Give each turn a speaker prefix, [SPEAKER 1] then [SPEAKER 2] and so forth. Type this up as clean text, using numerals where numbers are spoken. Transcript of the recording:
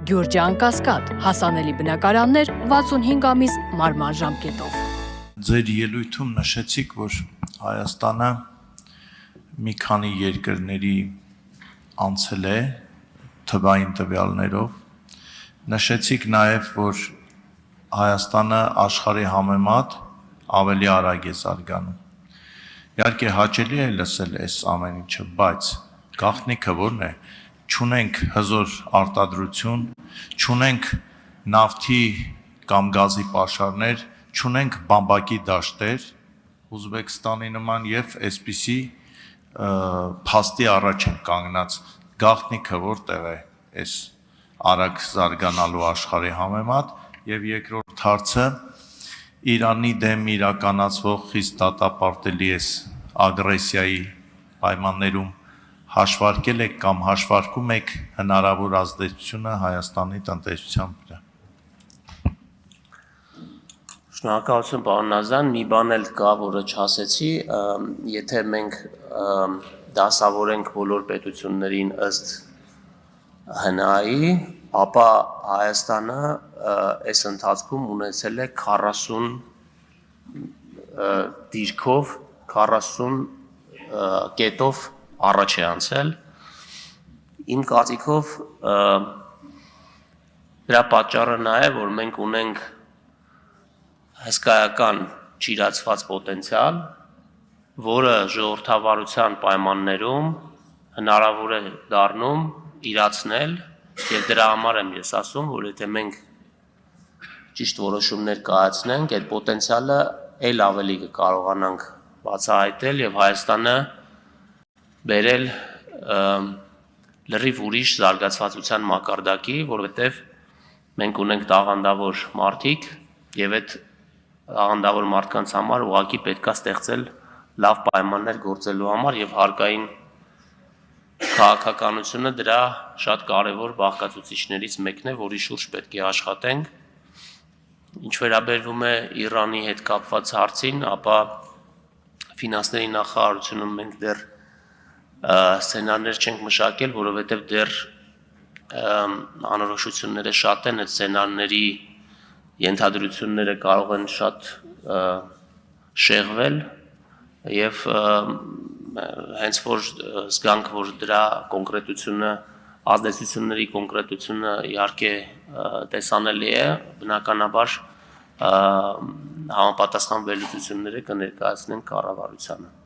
[SPEAKER 1] Գյուրջան Կասկադ, հասանելի բնակարաններ 65 ամիս մարման ժամկետով։
[SPEAKER 2] Ձեր ելույթում նշեցիք, որ Հայաստանը մի քանի երկրների անցել է թվային տվյալներով, նշեցիք նաև, որ Հայաստանը աշխարհի համեմատ ավելի արագ է զարգանում։ Իհարկե հաճելի է լսել այս ամեն ինչը, բայց գաղտնիքը որն է, չունենք հզոր արտադրություն, չունենք նավթի կամ գազի պաշարներ, չունենք բամբակի դաշտեր, Ուզբեկստանի նման եւ այսպիսի փաստի առաջ են կանգնած, գաղտնիքը որտեղ է այս արագ զարգանալու աշխարհի համեմատ, եւ երկրորդ հարցը Իրանի դեմ իրականացվող խիստ դատապարտելի այս ագրեսիայի պայմաններում հաշվարկել եք կամ հաշվարկում եք հնարավոր ազդեցությունը Հայաստանի տնտեսության վրա։
[SPEAKER 3] Շնորհակալություն պարոն Նազարյան, մի բան էլ կա, որը չասեցի, եթե մենք դասավորենք բոլոր պետություններին ըստ ՀՆԱ-ի, ապա Հայաստանը այս ընթացքում ունեցել է 40 դիրքով, 40 կետով առաջ է անցել, իմ կարծիքով դրա պատճառը նա է, որ մենք ունենք հսկայական ճիրացված պոտենցիալ, որը ժողովրդավարության պայմաններում հնարավոր է դառնում իրացնել, եւ դրա համար եմ ես ասում, որ եթե մենք ճիշտ որոշումներ կայացնենք, այդ պոտենցիալը ել ավելի կկարողանանք բացահայտել եւ Հայաստանը բերել լրիվ ուրիշ զարգացվածության մակարդակի, որովհետև մենք ունենք տաղանդավոր մարդիկ եւ այդ տաղանդավոր մարդկանց համար ուղղակի պետքա ստեղծել լավ պայմաններ գործելու համար եւ հարկային քաղաքականությունը դրա շատ կարեւոր բաղկացուցիչներից մեկն է, որի շուրջ պետք է աշխատենք։ Ինչ վերաբերվում է Իրանի հետ կապված հարցին, ապա ֆինանսների նախարարությունում մենք դեռ սցենարներ չենք մշակել, որովհետև դեռ անորոշությունները շատ են, այդ սցենարների ենթադրությունները կարող են շատ շեղվել եւ հենց որ զգանք, որ դրա կոնկրետությունը, ազդեցությունների կոնկրետությունը իհարկե տեսանելի է, բնականաբար համապատասխան վերլուծությունները կներկայացնենք կառավարությանը։